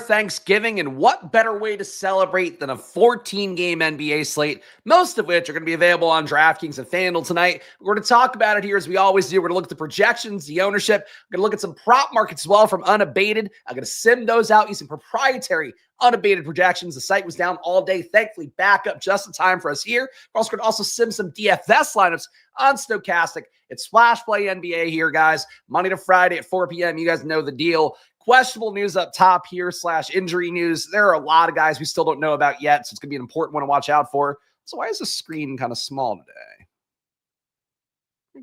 Thanksgiving, and what better way to celebrate than a 14-game NBA slate, most of which are going to be available on DraftKings and FanDuel tonight. We're going to talk about it here as we always do. We're going to look at the projections, the ownership. We're going to look at some prop markets as well from Unabated. I'm going to sim those out using proprietary Unabated projections. The site was down all day. Thankfully, back up just in time for us here. We're also going to sim some DFS lineups on Stokastic. It's Splash Play NBA here, guys. Monday to Friday at 4 p.m. You guys know the deal. Questionable news up top here / injury news. There are a lot of guys we still don't know about yet, so it's going to be an important one to watch out for. So why is the screen kind of small today?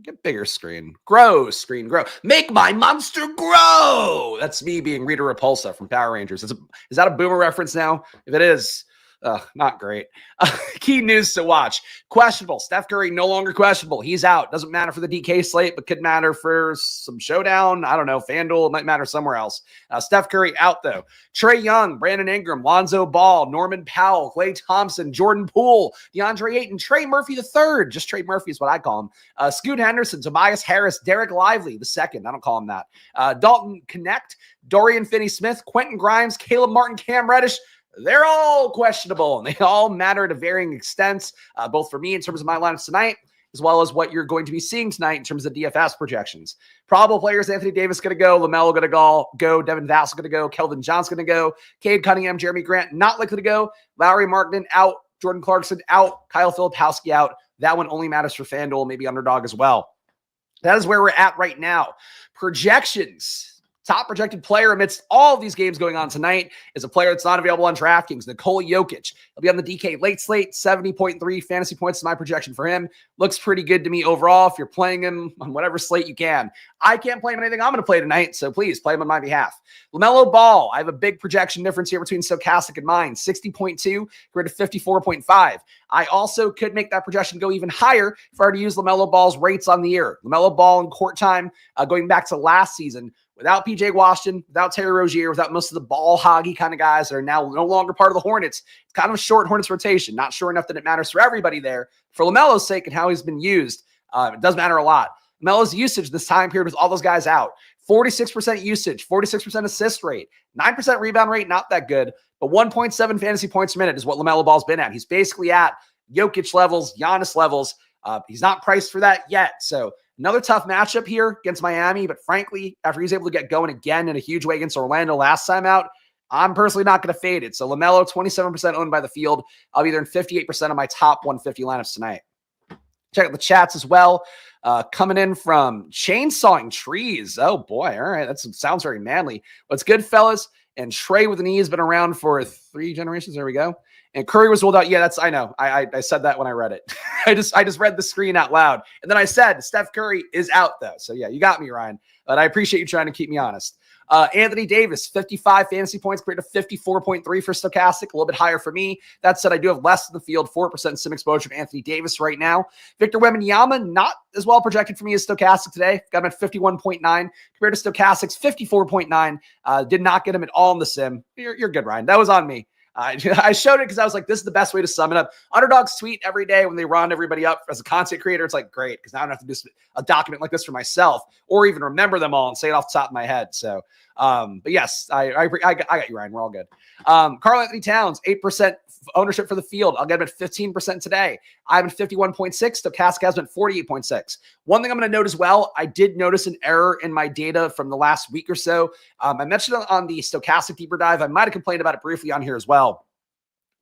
Get bigger screen. Grow, screen, grow. Make my monster grow. That's me being Rita Repulsa from Power Rangers. Is that a boomer reference now? If it is, not great. Key news to watch. Questionable. Steph Curry no longer questionable. He's out. Doesn't matter for the DK slate, but could matter for some showdown. I don't know. FanDuel. It might matter somewhere else. Steph Curry out, though. Trae Young, Brandon Ingram, Lonzo Ball, Norman Powell, Klay Thompson, Jordan Poole, DeAndre Ayton, Trey Murphy III. Just Trey Murphy is what I call him. Scoot Henderson, Tobias Harris, Derek Lively II. I don't call him that. Dalton Connect, Dorian Finney-Smith, Quentin Grimes, Caleb Martin, Cam Reddish. They're all questionable, and they all matter to varying extents, both for me in terms of my lineups tonight, as well as what you're going to be seeing tonight in terms of DFS projections. Probable players: Anthony Davis going to go, LaMelo going to go, Devin Vassell going to go, Kelvin Johnson going to go, Cade Cunningham, Jeremy Grant not likely to go, Lowry Markkanen out, Jordan Clarkson out, Kyle Filipowski out. That one only matters for FanDuel, maybe Underdog as well. That is where we're at right now. Projections. Top projected player amidst all of these games going on tonight is a player that's not available on DraftKings, Nikola Jokic. He'll be on the DK late slate, 70.3 fantasy points is my projection for him. Looks pretty good to me overall if you're playing him on whatever slate you can. I can't play him on anything I'm going to play tonight, so please play him on my behalf. LaMelo Ball, I have a big projection difference here between Stokastic and mine, 60.2 compared to 54.5. I also could make that projection go even higher if I were to use LaMelo Ball's rates on the year. LaMelo Ball in court time, going back to last season, without PJ Washington, without Terry Rozier, without most of the ball hoggy kind of guys that are now no longer part of the Hornets, it's kind of a short Hornets rotation. Not sure enough that it matters for everybody there. For LaMelo's sake and how he's been used, it does matter a lot. LaMelo's usage this time period with all those guys out, 46% usage, 46% assist rate, 9% rebound rate, not that good, but 1.7 fantasy points per minute is what LaMelo Ball's been at. He's basically at Jokic levels, Giannis levels. He's not priced for that yet, so another tough matchup here against Miami, but frankly, after he's able to get going again in a huge way against Orlando last time out, I'm personally not going to fade it. So LaMelo, 27% owned by the field. I'll be there in 58% of my top 150 lineups tonight. Check out the chats as well. Coming in from Chainsawing Trees. Oh, boy. All right. That sounds very manly. What's good, fellas? And Trey with an E has been around for 3 generations. There we go. And Curry was ruled out. Yeah, I know. I said that when I read it. I just read the screen out loud. And then I said Steph Curry is out, though. So, yeah, you got me, Ryan. But I appreciate you trying to keep me honest. Anthony Davis, 55 fantasy points compared to 54.3 for Stokastic, a little bit higher for me. That said, I do have less in the field, 4% sim exposure to Anthony Davis right now. Victor Wembanyama, not as well projected for me as Stokastic today. Got him at 51.9 compared to Stokastic's 54.9. Did not get him at all in the sim. You're good, Ryan. That was on me. I showed it because I was like, this is the best way to sum it up. Underdogs tweet every day when they round everybody up. As a content creator, it's like, great, because now I don't have to do a document like this for myself or even remember them all and say it off the top of my head. So, but yes, I got you, Ryan. We're all good. Karl Anthony Towns, 8% ownership for the field. I'll get him at 15% today. I'm at 51.6. Stokastic has been 48.6. One thing I'm going to note as well, I did notice an error in my data from the last week or so. I mentioned it on the Stokastic deeper dive. I might have complained about it briefly on here as well.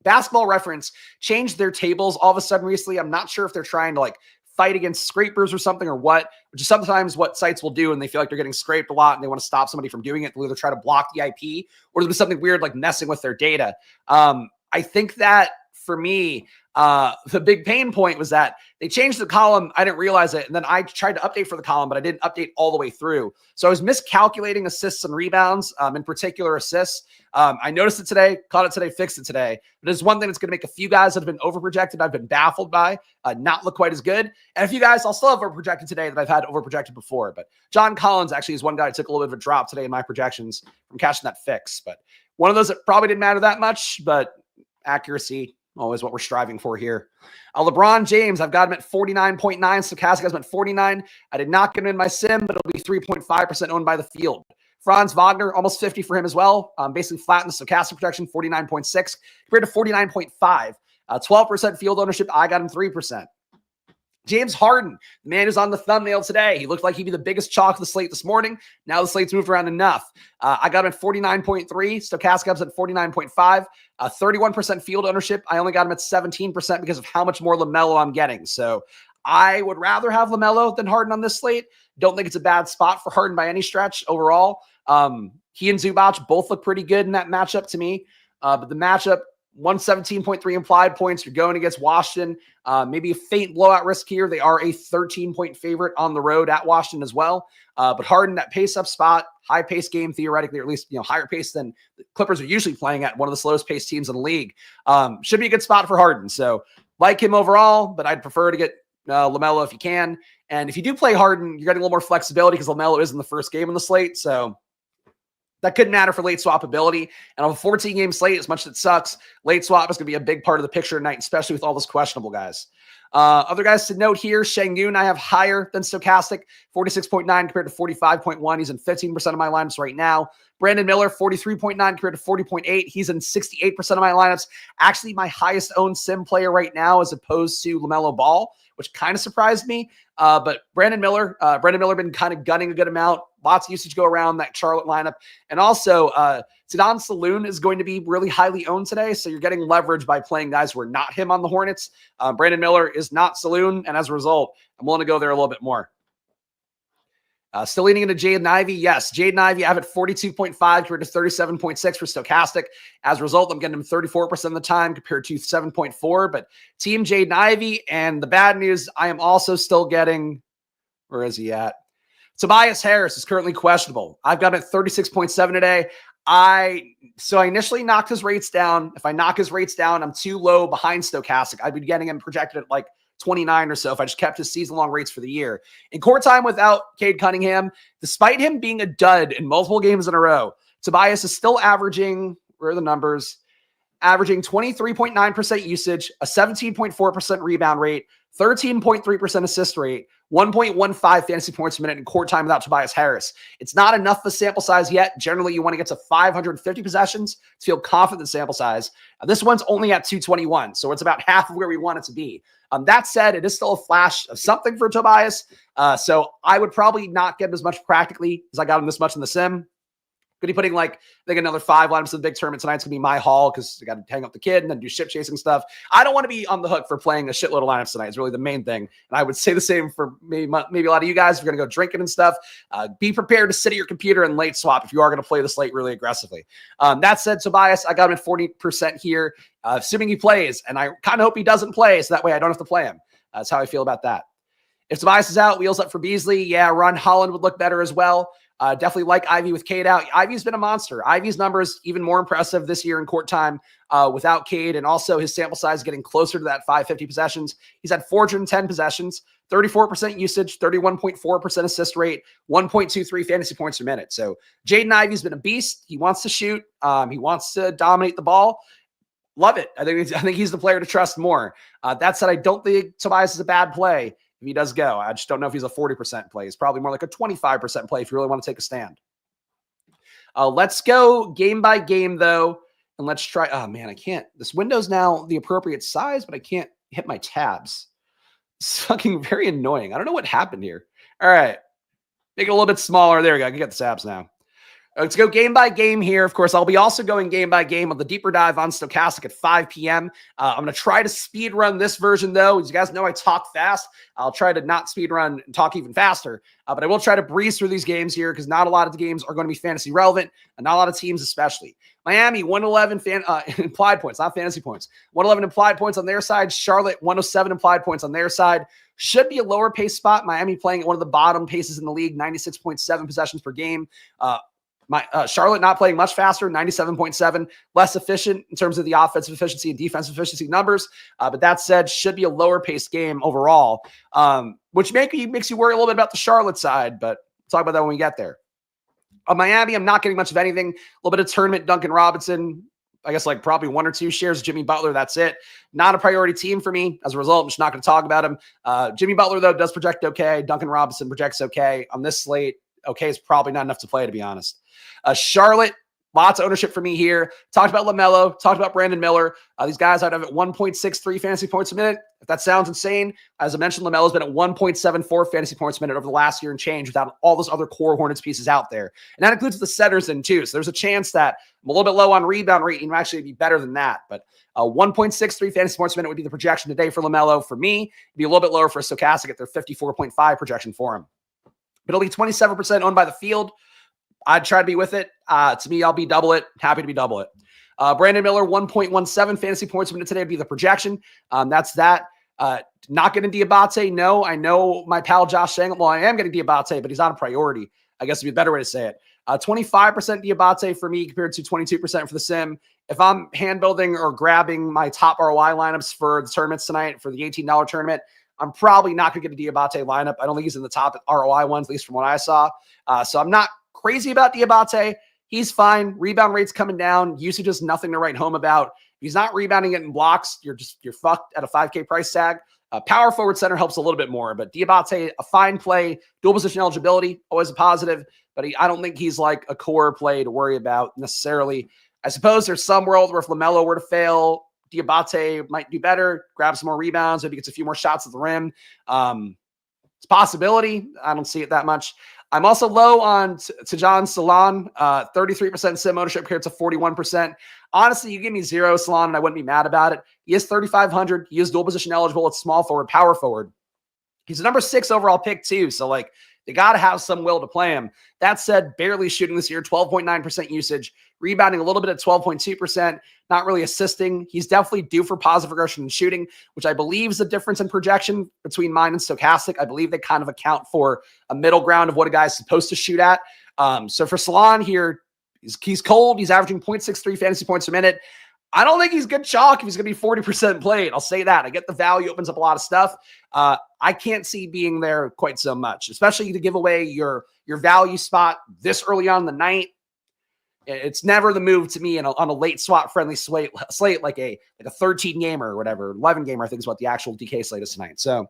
Basketball Reference changed their tables all of a sudden recently. I'm not sure if they're trying to like fight against scrapers or something or what, which is sometimes what sites will do, and they feel like they're getting scraped a lot and they want to stop somebody from doing it. They'll either try to block the IP or there'll be something weird like messing with their data. I think that for me, the big pain point was that they changed the column. I didn't realize it. And then I tried to update for the column, but I didn't update all the way through. So I was miscalculating assists and rebounds, in particular assists. I noticed it today, caught it today, fixed it today. But it's one thing that's going to make a few guys that have been overprojected, I've been baffled by, not look quite as good. And a few guys I'll still have overprojected today that I've had overprojected before. But John Collins actually is one guy that took a little bit of a drop today in my projections from catching that fix. But one of those that probably didn't matter that much, but accuracy, always what we're striving for here. LeBron James, I've got him at 49.9. Stokastic has him at 49. I did not get him in my sim, but it'll be 3.5% owned by the field. Franz Wagner, almost 50 for him as well. Basically flat in the Stokastic projection, 49.6 compared to 49.5. 12% field ownership. I got him 3%. James Harden, the man who's on the thumbnail today. He looked like he'd be the biggest chalk of the slate this morning. Now the slate's moved around enough. I got him at 49.3. Stokastic up's at 49.5. 31% field ownership. I only got him at 17% because of how much more LaMelo I'm getting. So I would rather have LaMelo than Harden on this slate. Don't think it's a bad spot for Harden by any stretch overall. He and Zubac both look pretty good in that matchup to me. But the matchup, 117.3 implied points. You're going against Washington. Maybe a faint blowout risk here. They are a 13-point favorite on the road at Washington as well. But Harden, that pace-up spot, high-pace game theoretically, or at least higher pace than the Clippers are usually playing at, one of the slowest-paced teams in the league. Should be a good spot for Harden. So like him overall, but I'd prefer to get LaMelo if you can. And if you do play Harden, you're getting a little more flexibility because LaMelo is in the first game on the slate. So that could matter for late swapability. And on a 14-game slate, as much as it sucks, late swap is going to be a big part of the picture tonight, especially with all those questionable guys. Other guys to note here, Şengün I have higher than Stokastic, 46.9 compared to 45.1. He's in 15% of my lineups right now. Brandon Miller, 43.9 compared to 40.8. He's in 68% of my lineups. Actually, my highest owned sim player right now as opposed to LaMelo Ball, which kind of surprised me. But Brandon Miller been kind of gunning a good amount. Lots of usage go around that Charlotte lineup. And also, Zidane Saloon is going to be really highly owned today. So you're getting leverage by playing guys who are not him on the Hornets. Brandon Miller is not Saloon. And as a result, I'm willing to go there a little bit more. Still leaning into Jaden Ivey. Yes, Jaden Ivey, I have it 42.5 compared to 37.6 for Stokastic. As a result, I'm getting him 34% of the time compared to 7.4. But team Jaden Ivey, and the bad news, I am also still getting, where is he at? Tobias Harris is currently questionable. I've got it at 36.7 today. So I initially knocked his rates down. If I knock his rates down, I'm too low behind Stokastic. I'd be getting him projected at like 29 or so if I just kept his season-long rates for the year. In court time without Cade Cunningham, despite him being a dud in multiple games in a row, Tobias is still averaging, where are the numbers? Averaging 23.9% usage, a 17.4% rebound rate, 13.3% assist rate, 1.15 fantasy points per minute in court time without Tobias Harris. It's not enough of a sample size yet. Generally, you want to get to 550 possessions to feel confident in the sample size. This one's only at 221, so it's about half of where we want it to be. That said, it is still a flash of something for Tobias. So I would probably not get him as much practically as I got him this much in the sim. Could be putting like, I think another 5 lineups in the big tournament tonight's going to be my haul because I got to hang up the kid and then do ship chasing stuff. I don't want to be on the hook for playing a shitload of lineups tonight. It's really the main thing. And I would say the same for maybe a lot of you guys. If you're going to go drinking and stuff, be prepared to sit at your computer and late swap if you are going to play the slate really aggressively. That said, Tobias, I got him at 40% here, assuming he plays. And I kind of hope he doesn't play so that way I don't have to play him. That's how I feel about that. If Tobias is out, wheels up for Beasley. Yeah, Ron Holland would look better as well. Definitely like Ivy with Cade out. Ivy's been a monster. Ivy's numbers even more impressive this year in court time without Cade, and also his sample size getting closer to that 550 possessions. He's had 410 possessions, 34% usage, 31.4% assist rate, 1.23 fantasy points per minute. So Jaden Ivey's been a beast. He wants to shoot. He wants to dominate the ball. Love it. I think he's the player to trust more. That said, I don't think Tobias is a bad play. If he does go, I just don't know if he's a 40% play. He's probably more like a 25% play if you really want to take a stand. Let's go game by game, though, and let's try. Oh, man, I can't. This window's now the appropriate size, but I can't hit my tabs. It's fucking very annoying. I don't know what happened here. All right. Make it a little bit smaller. There we go. I can get the tabs now. Let's go game by game here. Of course, I'll be also going game by game on the deeper dive on Stokastic at 5 p.m. I'm going to try to speed run this version, though. As you guys know, I talk fast. I'll try to not speed run and talk even faster. But I will try to breeze through these games here because not a lot of the games are going to be fantasy relevant, and not a lot of teams especially. Miami, 111 implied points, not fantasy points. 111 implied points on their side. Charlotte, 107 implied points on their side. Should be a lower pace spot. Miami playing at one of the bottom paces in the league, 96.7 possessions per game. Charlotte not playing much faster, 97.7, less efficient in terms of the offensive efficiency and defensive efficiency numbers. But that said, should be a lower paced game overall, which makes you worry a little bit about the Charlotte side, but we'll talk about that when we get there. Miami, I'm not getting much of anything. A little bit of tournament, Duncan Robinson, I guess like probably 1 or 2 shares, Jimmy Butler, that's it. Not a priority team for me. As a result, I'm just not going to talk about him. Jimmy Butler, though, does project okay. Duncan Robinson projects okay on this slate. okay is probably not enough to play, to be honest. Charlotte, lots of ownership for me here. Talked about LaMelo, talked about Brandon Miller. These guys I'd have at 1.63 fantasy points a minute. If that sounds insane, as I mentioned, LaMelo's been at 1.74 fantasy points a minute over the last year and change without all those other core Hornets pieces out there. And that includes the centers in too. So there's a chance that I'm a little bit low on rebound rate. You might actually be better than that. But 1.63 fantasy points a minute would be the projection today for LaMelo. For me, it'd be a little bit lower for Stokastic at their 54.5 projection for him. But it'll be 27% owned by the field. I'd try to be with it. To me, I'll be double it. Happy to be double it. Brandon Miller, 1.17 fantasy points a minute today would be the projection. That's that. Not getting Diabate. No, I know my pal Josh saying, well, I am getting Diabate, but he's not a priority. I guess would be a better way to say it. 25% Diabate for me compared to 22% for the sim. If I'm hand building or grabbing my top ROI lineups for the tournaments tonight, for the $18 tournament, I'm probably not going to get a Diabate lineup. I don't think he's in the top ROI ones, at least from what I saw. So I'm not crazy about Diabate. He's fine. Rebound rate's coming down. Usage is nothing to write home about. If he's not rebounding it in blocks, you're fucked at a 5K price tag. Power forward center helps a little bit more, but Diabate, a fine play, dual position eligibility, always a positive, but I don't think he's like a core play to worry about necessarily. I suppose there's some world where if LaMelo were to fail, Diabate might do better, grab some more rebounds, maybe gets a few more shots at the rim. It's a possibility. I don't see it that much. I'm also low on Tajon Salon, 33% sim ownership compared to 41%. Honestly, you give me 0 Salon and I wouldn't be mad about it. He is 3,500. He is dual position eligible. It's small forward, power forward. He's a number 6 overall pick too. So like they got to have some will to play him. That said, barely shooting this year, 12.9% usage, rebounding a little bit at 12.2%, not really assisting. He's definitely due for positive regression in shooting, which I believe is the difference in projection between mine and Stokastic. I believe they kind of account for a middle ground of what a guy's supposed to shoot at. So for Salon here, he's cold. He's averaging 0.63 fantasy points a minute. I don't think he's good chalk if he's going to be 40% played. I'll say that. I get the value opens up a lot of stuff. I can't see being there quite so much, especially to give away your value spot this early on in the night. It's never the move to me on a late swap friendly slate like a 13 gamer or whatever, 11 gamer, I think is what the actual DK slate is tonight. So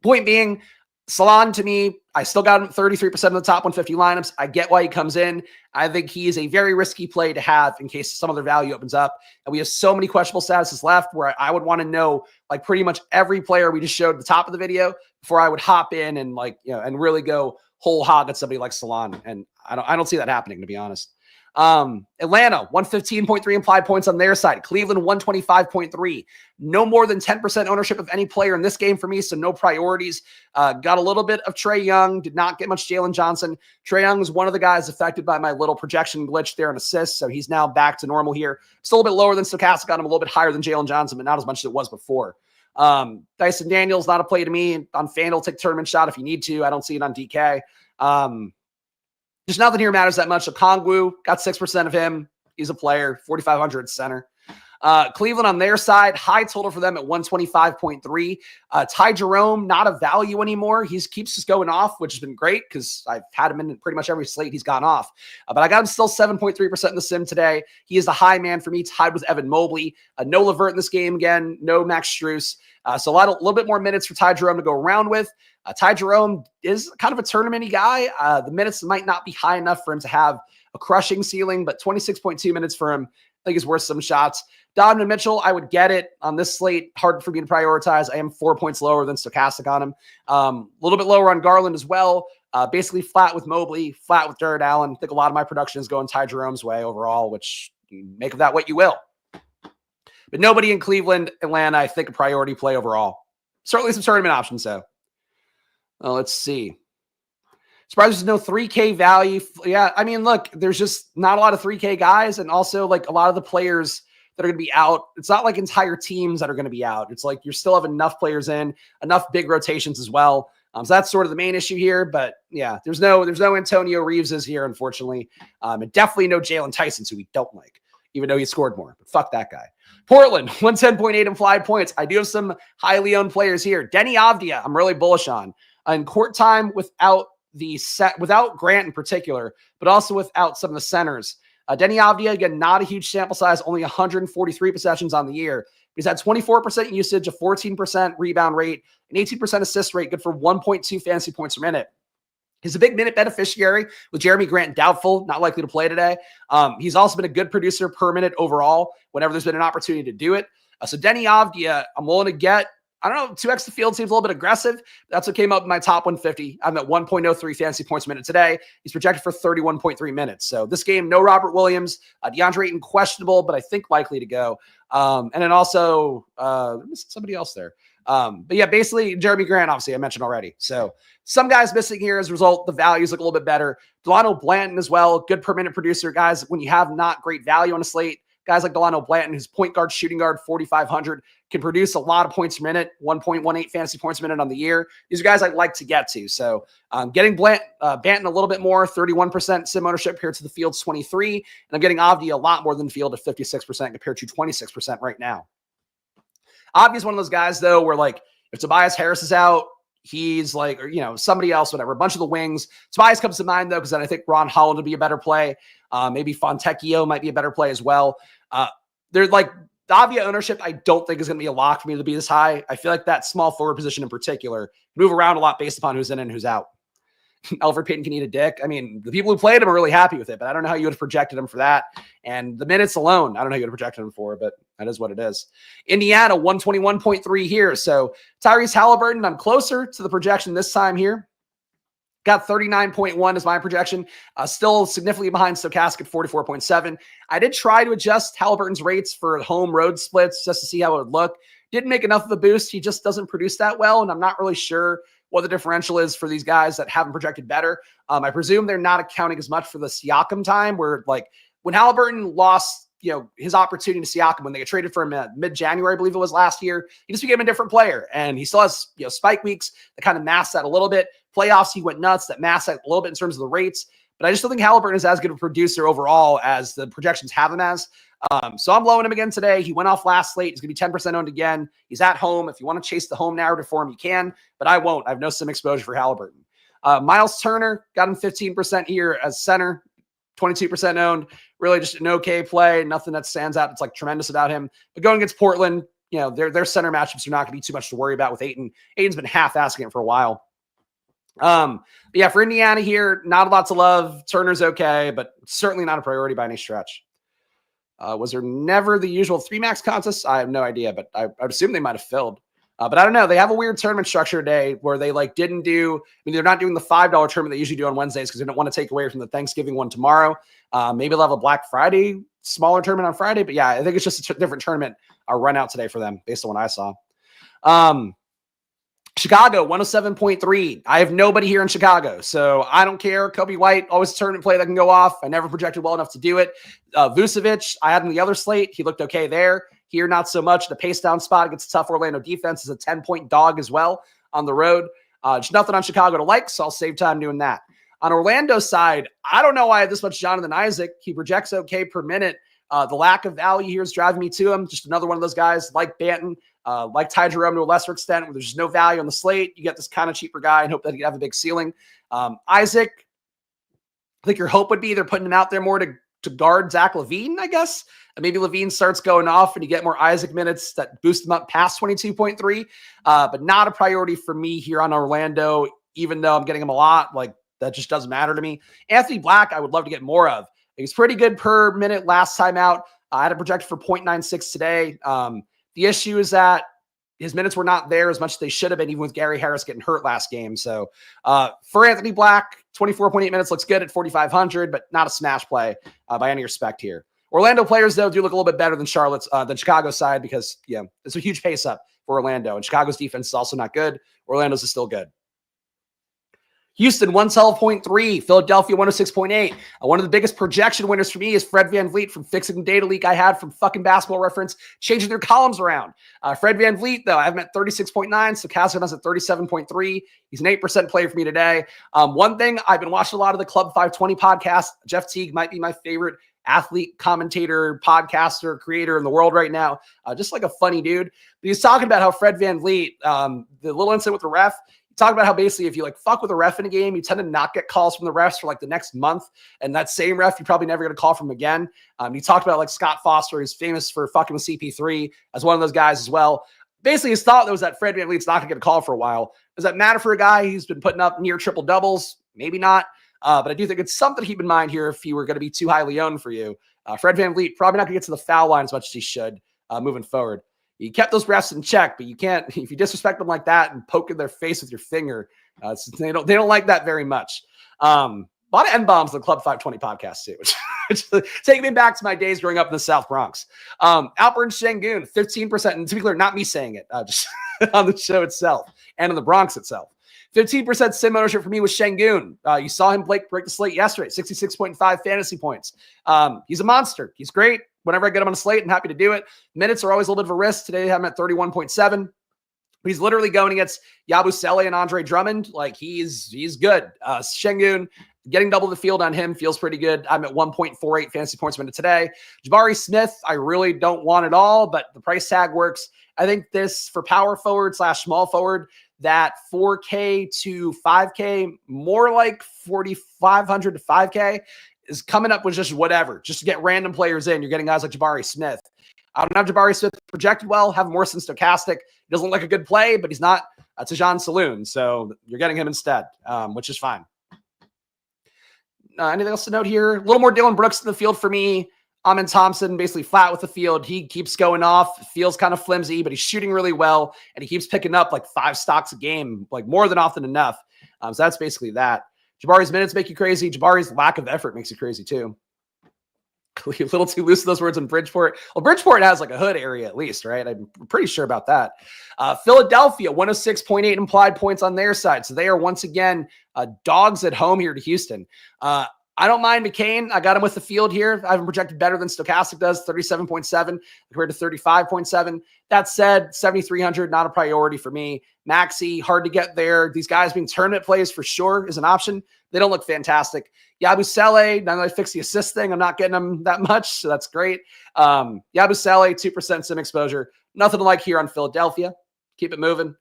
point being, Salon to me, I still got him 33% of the top 150 lineups. I get why he comes in. I think he is a very risky play to have in case some other value opens up. And we have so many questionable statuses left where I would want to know like pretty much every player we just showed at the top of the video before I would hop in and and really go whole hog at somebody like Salon. And I don't see that happening, to be honest. Atlanta, 115.3 implied points on their side. Cleveland, 125.3. No more than 10% ownership of any player in this game for me, so no priorities. Got a little bit of Trae Young, did not get much Jalen Johnson. Trae Young was one of the guys affected by my little projection glitch there in assists, so he's now back to normal here. Still a bit lower than Stokastic, got him a little bit higher than Jalen Johnson, but not as much as it was before. Dyson Daniels, not a play to me. On FanDuel, take tournament shot if you need to. I don't see it on DK. Just nothing here matters that much. Okongwu, got 6% of him. He's a player, 4,500 center. Cleveland on their side, high total for them at 125.3. Ty Jerome, not a value anymore. He keeps just going off, which has been great because I've had him in pretty much every slate he's gone off. But I got him still 7.3% in the sim today. He is the high man for me, tied with Evan Mobley. No LeVert in this game again, no Max Strus. So a little bit more minutes for Ty Jerome to go around with. Ty Jerome is kind of a tournament-y guy. The minutes might not be high enough for him to have a crushing ceiling, but 26.2 minutes for him, I think is worth some shots. Donovan Mitchell, I would get it on this slate. Hard for me to prioritize. I am 4 points lower than Stokastic on him. A little bit lower on Garland as well. Basically flat with Mobley, flat with Jared Allen. I think a lot of my production is going Ty Jerome's way overall, which you make of that what you will. But nobody in Cleveland, Atlanta, I think a priority play overall. Certainly some tournament options, though. Let's see. Surprised there's no 3K value. Yeah, I mean, look, there's just not a lot of 3K guys, and also like a lot of the players that are going to be out. It's not like entire teams that are going to be out. It's like you still have enough players in, enough big rotations as well. So that's sort of the main issue here. But yeah, there's no Antonio Reeveses here, unfortunately. And definitely no Jalen Tysons, who we don't like, even though he scored more. But fuck that guy. Portland, 110.8 implied points. I do have some highly owned players here. Denny Avdia, I'm really bullish on. In court time without Grant in particular, but also without some of the centers. Denny Avdia, again, not a huge sample size, only 143 possessions on the year. He's had 24% usage, a 14% rebound rate, an 18% assist rate, good for 1.2 fantasy points per minute. He's a big minute beneficiary with Jeremy Grant doubtful, not likely to play today. He's also been a good producer per minute overall whenever there's been an opportunity to do it. So Denny Avdia, I'm willing to get, I don't know, 2x the field seems a little bit aggressive. That's what came up in my top 150. I'm at 1.03 fantasy points a minute today. He's projected for 31.3 minutes. So this game, no Robert Williams, DeAndre Ayton questionable, but I think likely to go. And then also somebody else there. But yeah, basically Jeremy Grant, obviously I mentioned already. So some guys missing here as a result. The values look a little bit better. Delano Blanton as well, good per minute producer. Guys, when you have not great value on a slate, guys like Delano Blanton, who's point guard, shooting guard, 4,500, can produce a lot of points per minute, 1.18 fantasy points per minute on the year. These are guys I'd like to get to. So getting Banton a little bit more, 31% sim ownership compared to the field's 23. And I'm getting Avdi a lot more than the field at 56% compared to 26% right now. Avdi is one of those guys, though, where like if Tobias Harris is out, he's like, or, you know, somebody else, whatever, a bunch of the wings. Tobias comes to mind, though, because then I think Ron Holland would be a better play. Maybe Fontecchio might be a better play as well. They're like, the Avdia ownership, I don't think is going to be a lock for me to be this high. I feel like that small forward position in particular move around a lot based upon who's in and who's out. Alfred Payton can eat a dick. I mean, the people who played him are really happy with it, but I don't know how you would have projected him for that. And the minutes alone, I don't know how you would have projected him for, but that is what it is. Indiana, 121.3 here. So Tyrese Halliburton, I'm closer to the projection this time here. Got 39.1 as my projection. Still significantly behind Stokastic at 44.7. I did try to adjust Halliburton's rates for home road splits just to see how it would look. Didn't make enough of a boost. He just doesn't produce that well, and I'm not really sure what the differential is for these guys that haven't projected better. I presume they're not accounting as much for the Siakam time, where like when Halliburton lost, you know, his opportunity to Siakam when they got traded for him mid-January, I believe it was last year, he just became a different player, and he still has, you know, spike weeks that kind of mask that a little bit. Playoffs, he went nuts, that masked that a little bit in terms of the rates, but I just don't think Halliburton is as good a producer overall as the projections have him as. So I'm lowing him again today. He went off last slate. He's going to be 10% owned again. He's at home. If you want to chase the home narrative for him, you can, but I won't. I have no sim exposure for Halliburton. Miles Turner, got him 15% here as center, 22% owned. Really just an okay play. Nothing that stands out. It's like tremendous about him. But going against Portland, you know, their center matchups are not going to be too much to worry about with Ayton. Ayton's been half-assing it for a while. But yeah, for Indiana here, not a lot to love. Turner's okay, but certainly not a priority by any stretch. Was there never the usual 3-max contests? I have no idea, but I would assume they might have filled. But I don't know. They have a weird tournament structure today where they like didn't do, I mean, they're not doing the $5 tournament they usually do on Wednesdays because they don't want to take away from the Thanksgiving one tomorrow. Maybe they'll have a Black Friday, smaller tournament on Friday. But yeah, I think it's just a different tournament run out today for them based on what I saw. Chicago, 107.3. I have nobody here in Chicago, so I don't care. Kobe White, always a tournament play that can go off. I never projected well enough to do it. Vucevic, I had him the other slate. He looked okay there. Here, not so much. The pace down spot against a tough Orlando defense is a 10-point dog as well on the road. Just nothing on Chicago to like, so I'll save time doing that. On Orlando's side, I don't know why I had this much Jonathan Isaac. He projects okay per minute. The lack of value here is driving me to him. Just another one of those guys like Banton, like Ty Jerome to a lesser extent, where there's just no value on the slate. You get this kind of cheaper guy and hope that he can have a big ceiling. Isaac, I think your hope would be they're putting him out there more to guard Zach LaVine, I guess. And maybe LaVine starts going off and you get more Isaac minutes that boost him up past 22.3. But not a priority for me here on Orlando, even though I'm getting him a lot. Like, that just doesn't matter to me. Anthony Black, I would love to get more of. He's pretty good per minute last time out. I had a projected for 0.96 today. The issue is that his minutes were not there as much as they should have been, even with Gary Harris getting hurt last game. So for Anthony Black, 24.8 minutes looks good at 4,500, but not a smash play by any respect here. Orlando players, though, do look a little bit better than than Chicago's side because, yeah, it's a huge pace up for Orlando. And Chicago's defense is also not good. Orlando's is still good. Houston, 112.3. Philadelphia, 106.8. One of the biggest projection winners for me is Fred VanVleet from Fixing Data Leak I had from fucking Basketball Reference, changing their columns around. Fred VanVleet, though, I have him at 36.9. Stokastic has at 37.3. He's an 8% player for me today. One thing, I've been watching a lot of the Club 520 podcast. Jeff Teague might be my favorite athlete, commentator, podcaster, creator in the world right now. Just like a funny dude. But he's talking about how Fred VanVleet, the little incident with the ref, talk about how basically if you like fuck with a ref in a game, you tend to not get calls from the refs for like the next month. And that same ref, you're probably never going to call from again. He talked about like Scott Foster, who's famous for fucking with CP3 as one of those guys as well. Basically his thought was that Fred VanVleet's not going to get a call for a while. Does that matter for a guy who's been putting up near triple doubles? Maybe not. But I do think it's something to keep in mind here if he were going to be too highly owned for you. Fred VanVleet probably not going to get to the foul line as much as he should moving forward. He kept those refs in check, but you can't, if you disrespect them like that and poke in their face with your finger, they don't like that very much. A lot of N-bombs on the Club 520 podcast too, which taking me back to my days growing up in the South Bronx. Alperen Sengun, 15%, and to be clear, not me saying it, just on the show itself and in the Bronx itself. 15% sim ownership for me with Sengun. You saw him break the slate yesterday, 66.5 fantasy points. He's a monster. He's great. Whenever I get him on a slate, I'm happy to do it. Minutes are always a little bit of a risk. Today, I'm at 31.7. He's literally going against Yabusele and Andre Drummond. Like, he's good. Sengun, getting double the field on him feels pretty good. I'm at 1.48 fantasy points a minute today. Jabari Smith, I really don't want at all, but the price tag works. I think this for power forward / small forward, that 4K to 5K, more like 4,500 to 5K, is coming up with just whatever, just to get random players in. You're getting guys like Jabari Smith. I don't have Jabari Smith projected well, have him worse than Stokastic. He doesn't look like a good play, but he's not Tajon Saloon, so you're getting him instead, which is fine. Anything else to note here? A little more Dylan Brooks in the field for me. Amin Thompson basically flat with the field. He keeps going off, feels kind of flimsy, but he's shooting really well, and he keeps picking up like 5 stocks a game, like more than often enough. So that's basically that. Jabari's minutes make you crazy. Jabari's lack of effort makes you crazy too. A little too loose with those words in Bridgeport. Well, Bridgeport has like a hood area at least, right? I'm pretty sure about that. Philadelphia, 106.8 implied points on their side. So they are once again dogs at home here to Houston. I don't mind McCain. I got him with the field here. I have him projected better than Stokastic does, 37.7 compared to 35.7. That said, 7,300, not a priority for me. Maxey, hard to get there. These guys being tournament plays for sure is an option. They don't look fantastic. Yabusele, now that I fixed the assist thing, I'm not getting them that much, so that's great. Yabusele, 2% sim exposure. Nothing to like here on Philadelphia. Keep it moving.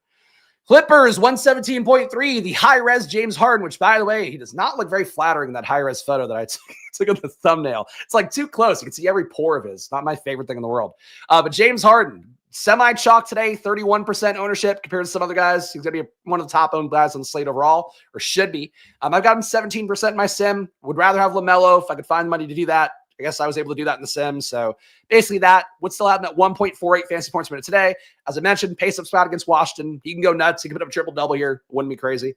Clippers, 117.3, the high-res James Harden, which, by the way, he does not look very flattering in that high-res photo that I took of the thumbnail. It's like too close. You can see every pore of his. Not my favorite thing in the world. But James Harden, semi-chalk today, 31% ownership compared to some other guys. He's going to be one of the top-owned guys on the slate overall, or should be. I've got him 17% in my sim. Would rather have LaMelo if I could find money to do that. I guess I was able to do that in the sim. So basically that would still have him at 1.48 fantasy points a minute today. As I mentioned, pace up spot against Washington. He can go nuts. He can put up a triple-double here. Wouldn't be crazy.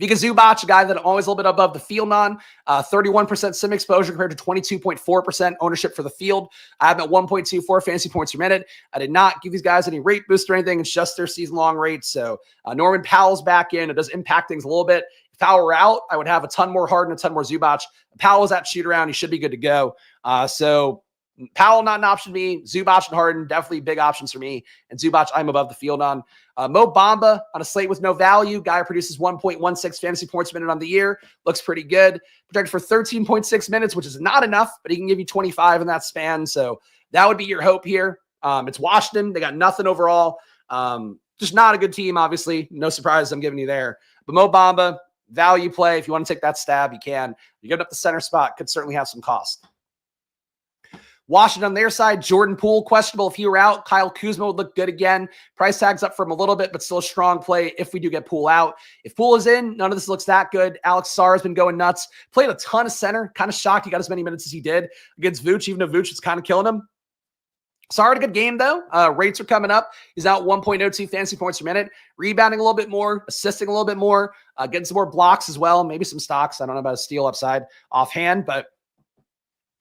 Vika Zubac, a guy that I'm always a little bit above the field on, 31% sim exposure compared to 22.4% ownership for the field. I have him at 1.24 fantasy points per minute. I did not give these guys any rate boost or anything. It's just their season-long rate. So Norman Powell's back in. It does impact things a little bit. If Powell were out, I would have a ton more Harden, a ton more Zubac. Powell's at shoot around. He should be good to go. So Powell, not an option to me. Zubac and Harden, definitely big options for me. And Zubac, I'm above the field on. Mo Bamba on a slate with no value. Guy produces 1.16 fantasy points a minute on the year. Looks pretty good. Projected for 13.6 minutes, which is not enough, but he can give you 25 in that span. So that would be your hope here. It's Washington. They got nothing overall. Just not a good team, obviously. No surprises I'm giving you there. But Mo Bamba, value play. If you want to take that stab, you can. You get up the center spot, could certainly have some cost. Washington on their side, Jordan Poole, questionable if he were out. Kyle Kuzma would look good again. Price tag's up for him a little bit, but still a strong play if we do get Poole out. If Poole is in, none of this looks that good. Alex Sarr has been going nuts. Played a ton of center. Kind of shocked he got as many minutes as he did against Vooch, even though Vooch is kind of killing him. Sarr had a good game, though. Rates are coming up. He's out 1.02 fantasy points per minute. Rebounding a little bit more, assisting a little bit more, getting some more blocks as well. Maybe some stocks. I don't know about a steal upside offhand, but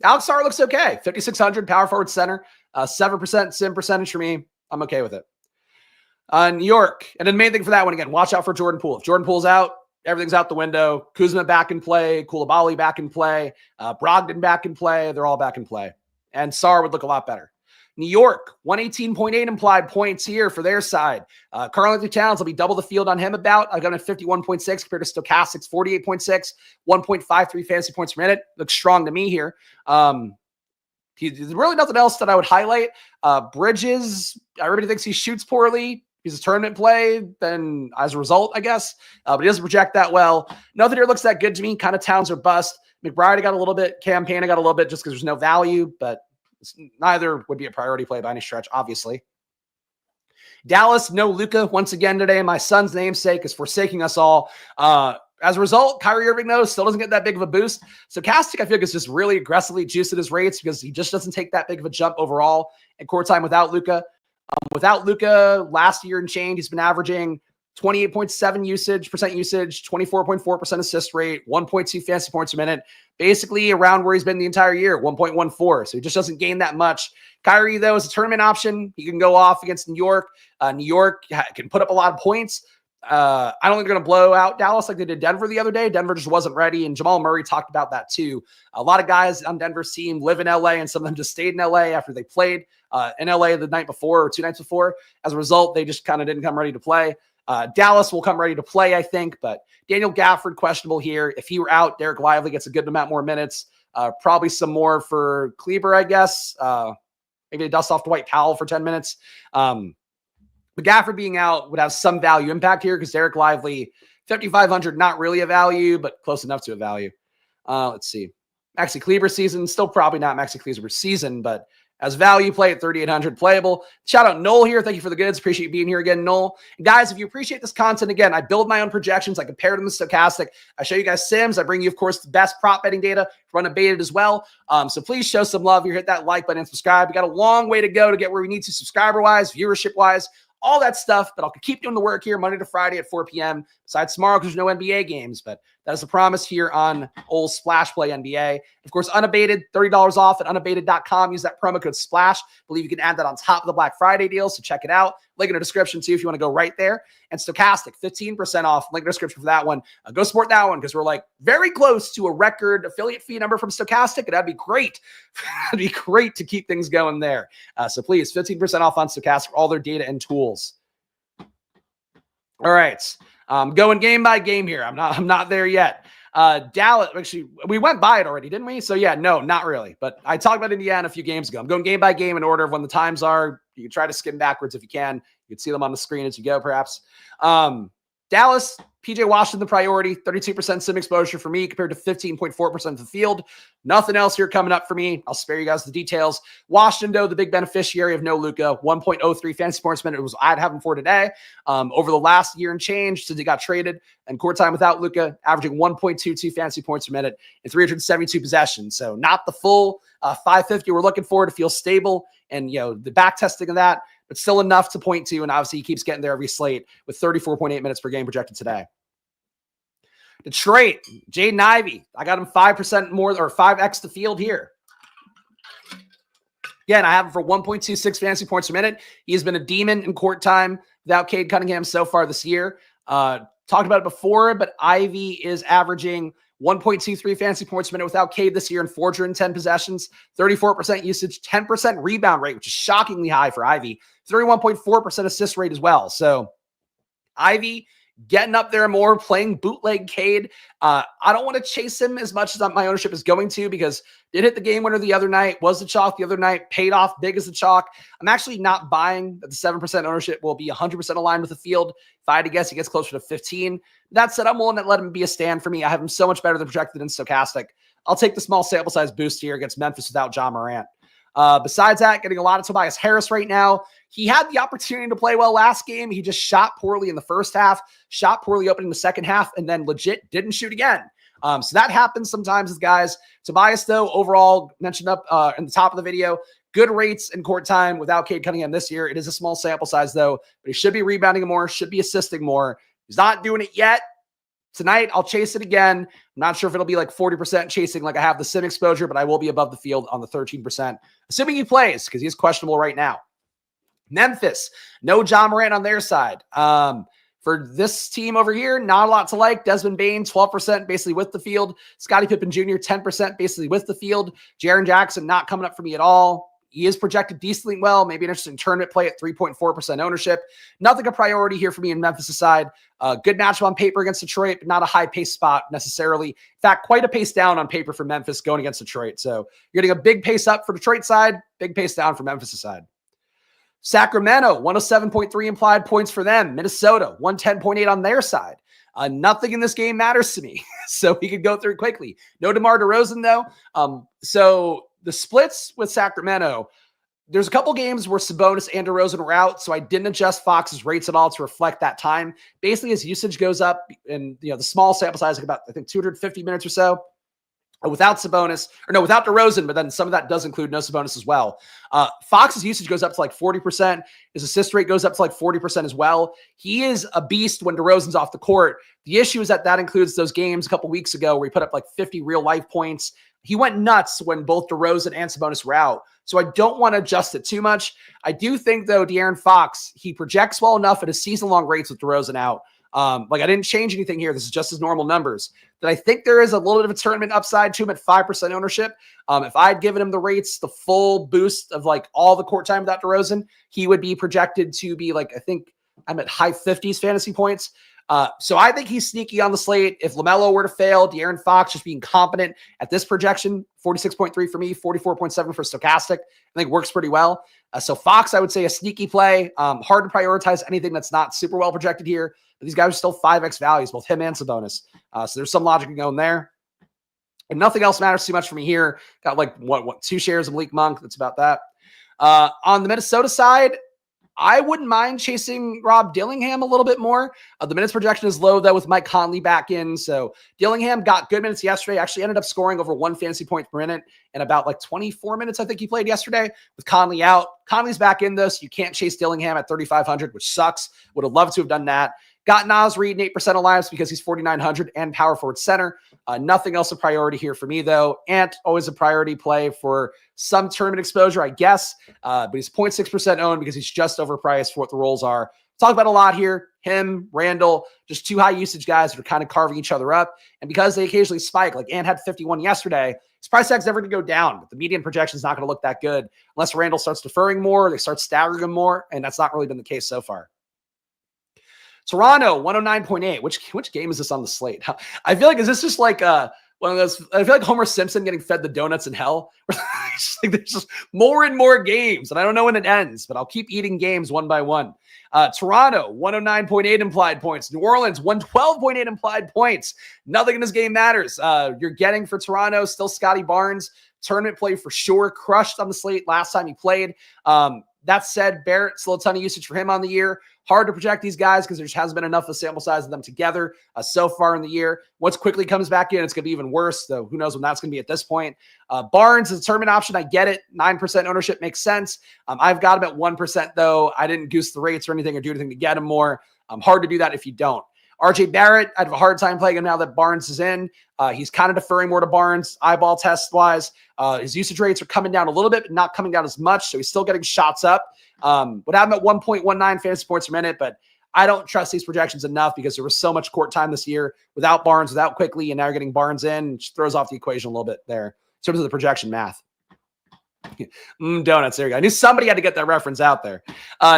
Alex Sarr looks okay. 5,600 power forward center, 7% sim percentage for me. I'm okay with it. New York. And then the main thing for that one, again, watch out for Jordan Poole. If Jordan Poole's out, everything's out the window. Kuzma back in play. Koulibaly back in play. Brogdon back in play. They're all back in play. And Sarr would look a lot better. New York, 118.8 implied points here for their side. Karl-Anthony Towns will be double the field on him about. I've got him at 51.6 compared to Stokastic's 48.6, 1.53 fantasy points per minute. Looks strong to me here. There's really nothing else that I would highlight. Bridges, everybody thinks he shoots poorly. He's a tournament play, then as a result, I guess. But he doesn't project that well. Nothing here looks that good to me. Kind of Towns or bust. McBride got a little bit. Campaign got a little bit just because there's no value, but neither would be a priority play by any stretch, obviously. Dallas, no Luka once again today. My son's namesake is forsaking us all. As a result, Kyrie Irving, though, still doesn't get that big of a boost. Stokastic, I feel like, is just really aggressively juicing his rates because he just doesn't take that big of a jump overall in court time without Luka. Without Luka, last year and change, he's been averaging 28.7% usage, 24.4% assist rate, 1.2 fantasy points a minute, basically around where he's been the entire year, 1.14. So he just doesn't gain that much. Kyrie, though, is a tournament option. He can go off against New York. New York can put up a lot of points. I don't think they're going to blow out Dallas like they did Denver the other day. Denver just wasn't ready, and Jamal Murray talked about that too. A lot of guys on Denver's team live in LA, and some of them just stayed in LA after they played in LA the night before or 2 nights before. As a result, they just kind of didn't come ready to play. Dallas will come ready to play, I think, but Daniel Gafford questionable here. If he were out, Derek Lively gets a good amount more minutes. Probably some more for Kleber, I guess. Maybe a dust off Dwight Powell for 10 minutes. But Gafford being out would have some value impact here because Derek Lively, 5,500, not really a value, but close enough to a value. Let's see. Maxi Kleber season, still probably not Maxi Kleber season, but as value play at 3,800 playable. Shout out Noel here. Thank you for the goods. Appreciate you being here again, Noel. And guys, if you appreciate this content, again, I build my own projections. I compare them to Stokastic. I show you guys Sims. I bring you, of course, the best prop betting data from Unabated as well. So please show some love here. Hit that like button and subscribe. We got a long way to go to get where we need to subscriber-wise, viewership-wise, all that stuff, but I'll keep doing the work here Monday to Friday at 4 p.m. besides tomorrow because there's no NBA games, but that is a promise here on old Splash Play NBA. Of course, Unabated, $30 off at unabated.com. Use that promo code SPLASH. I believe you can add that on top of the Black Friday deal, so check it out. Link in the description too if you want to go right there. And Stokastic, 15% off. Link in the description for that one. Go support that one because we're like very close to a record affiliate fee number from Stokastic, and that'd be great. It'd be great to keep things going there. So please, 15% off on Stokastic for all their data and tools. All right. Going game by game here. I'm not there yet. Dallas, actually, we went by it already, didn't we? So yeah, no, not really. But I talked about Indiana a few games ago. I'm going game by game in order of when the times are. You can try to skim backwards if you can. You can see them on the screen as you go, perhaps. Dallas, PJ Washington, the priority, 32% sim exposure for me compared to 15.4% of the field. Nothing else here coming up for me. I'll spare you guys the details. Washington, though, the big beneficiary of no Luka, 1.03 fantasy points a minute was I'd have him for today. Over the last year and change since he got traded and court time without Luka, averaging 1.22 fantasy points per minute in 372 possessions. So not the full 550 we're looking for to feel stable and, the back testing of that, but still enough to point to. And obviously he keeps getting there every slate with 34.8 minutes per game projected today. Detroit, Jaden Ivey. I got him 5% more or 5x the field here. Again, I have him for 1.26 fantasy points per minute. He has been a demon in court time without Cade Cunningham so far this year. Talked about it before, but Ivy is averaging 1.23 fantasy points per minute without Cade this year in 410 possessions, 34% usage, 10% rebound rate, which is shockingly high for Ivy, 31.4% assist rate as well. So Ivy getting up there more, playing bootleg Cade. I don't want to chase him as much as my ownership is going to because did hit the game winner the other night, was the chalk the other night, paid off big as the chalk. I'm actually not buying that the 7% ownership will be 100% aligned with the field. If I had to guess, he gets closer to 15. That said, I'm willing to let him be a stand for me. I have him so much better than projected in Stokastic. I'll take the small sample size boost here against Memphis without John Morant. Besides that, getting a lot of Tobias Harris right now. He had the opportunity to play well last game. He just shot poorly in the first half, shot poorly opening the second half, and then legit didn't shoot again. So that happens sometimes with guys. Tobias, though, overall, mentioned up in the top of the video, good rates in court time without Cade Cunningham this year. It is a small sample size, though, but he should be rebounding more, should be assisting more. He's not doing it yet. Tonight, I'll chase it again. I'm not sure if it'll be like 40% chasing like I have the sim exposure, but I will be above the field on the 13%, assuming he plays because he's questionable right now. Memphis, no John Morant on their side. For this team over here, not a lot to like. Desmond Bane, 12% basically with the field. Scottie Pippen Jr., 10% basically with the field. Jaren Jackson not coming up for me at all. He is projected decently well, maybe an interesting tournament play at 3.4% ownership. Nothing a priority here for me in Memphis' side. Good matchup on paper against Detroit, but not a high pace spot necessarily. In fact, quite a pace down on paper for Memphis going against Detroit. So you're getting a big pace up for Detroit side, big pace down for Memphis' side. Sacramento, 107.3 implied points for them. Minnesota, 110.8 on their side. Nothing in this game matters to me, so we could go through it quickly. No DeMar DeRozan, though. So the splits with Sacramento, there's a couple games where Sabonis and DeRozan were out, so I didn't adjust Fox's rates at all to reflect that time. Basically, his usage goes up, and the small sample size, like about I think 250 minutes or so, without Sabonis, or no, without DeRozan, but then some of that does include no Sabonis as well. Fox's usage goes up to like 40%. His assist rate goes up to like 40% as well. He is a beast when DeRozan's off the court. The issue is that includes those games a couple weeks ago where he put up like 50 real life points. He went nuts when both DeRozan and Sabonis were out. So I don't want to adjust it too much. I do think, though, De'Aaron Fox, he projects well enough at his season-long rates with DeRozan out. I didn't change anything here. This is just his normal numbers. That I think there is a little bit of a tournament upside to him at 5% ownership. If I had given him the rates, the full boost of like all the court time without DeRozan, he would be projected to be like, I think I'm at high 50s fantasy points. So I think he's sneaky on the slate. If LaMelo were to fail, De'Aaron Fox just being competent at this projection, 46.3 for me, 44.7 for Stokastic, I think works pretty well. So Fox, I would say a sneaky play. Hard to prioritize anything that's not super well projected here. But these guys are still 5x values, both him and Sabonis. So there's some logic going there. And nothing else matters too much for me here. Got like, what 2 shares of Malik Monk. That's about that. On the Minnesota side, I wouldn't mind chasing Rob Dillingham a little bit more. The minutes projection is low, though, with Mike Conley back in. So Dillingham got good minutes yesterday. Actually ended up scoring over 1 fantasy point per minute in about like 24 minutes, I think he played yesterday with Conley out. Conley's back in, though, so you can't chase Dillingham at 3,500, which sucks. Would have loved to have done that. Got Naz Reid in 8% of lineups because he's 4,900 and power forward center. Nothing else a priority here for me, though. Ant, always a priority play for some tournament exposure, I guess. But he's 0.6% owned because he's just overpriced for what the roles are. Talk about a lot here. Him, Randall, just 2 high usage guys that are kind of carving each other up. And because they occasionally spike, like Ant had 51 yesterday, his price tag's never going to go down. But the median projection is not going to look that good unless Randall starts deferring more, they start staggering him more. And that's not really been the case so far. Toronto, 109.8. Which game is this on the slate? I feel like, is this just like one of those? I feel like Homer Simpson getting fed the donuts in hell. There's just more and more games, and I don't know when it ends, but I'll keep eating games one by one. Toronto, 109.8 implied points. New Orleans, 112.8 implied points. Nothing in this game matters. You're getting for Toronto still Scotty Barnes. Tournament play for sure. Crushed on the slate last time he played. That said, Barrett, still a ton of usage for him on the year. Hard to project these guys because there just hasn't been enough of a sample size of them together so far in the year. Once Quickly comes back in, it's going to be even worse, though who knows when that's going to be at this point. Barnes is a tournament option. I get it. 9% ownership makes sense. I've got him at 1%, though. I didn't goose the rates or anything or do anything to get him more. Hard to do that if you don't. RJ Barrett, I'd have a hard time playing him now that Barnes is in. He's kind of deferring more to Barnes, eyeball test-wise. His usage rates are coming down a little bit, but not coming down as much, so he's still getting shots up. Would have him at 1.19 fantasy points per minute, but I don't trust these projections enough because there was so much court time this year without Barnes, without Quickly, and now you're getting Barnes in, which throws off the equation a little bit there in terms of the projection math. Donuts, there you go. I knew somebody had to get that reference out there.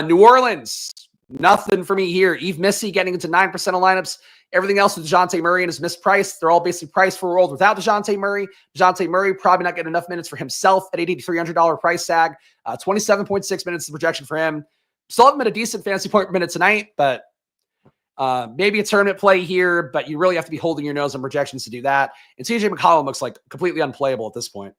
New Orleans, nothing for me here. Yves Missi getting into 9% of lineups. Everything else with DeJounte Murray and his mispriced. They're all basically priced for a world without DeJounte Murray. DeJounte Murray probably not getting enough minutes for himself at $8,300 price tag. 27.6 minutes is the projection for him. Still have him at a decent fantasy point per minute tonight, but maybe a tournament play here, but you really have to be holding your nose on projections to do that. And CJ McCollum looks like completely unplayable at this point.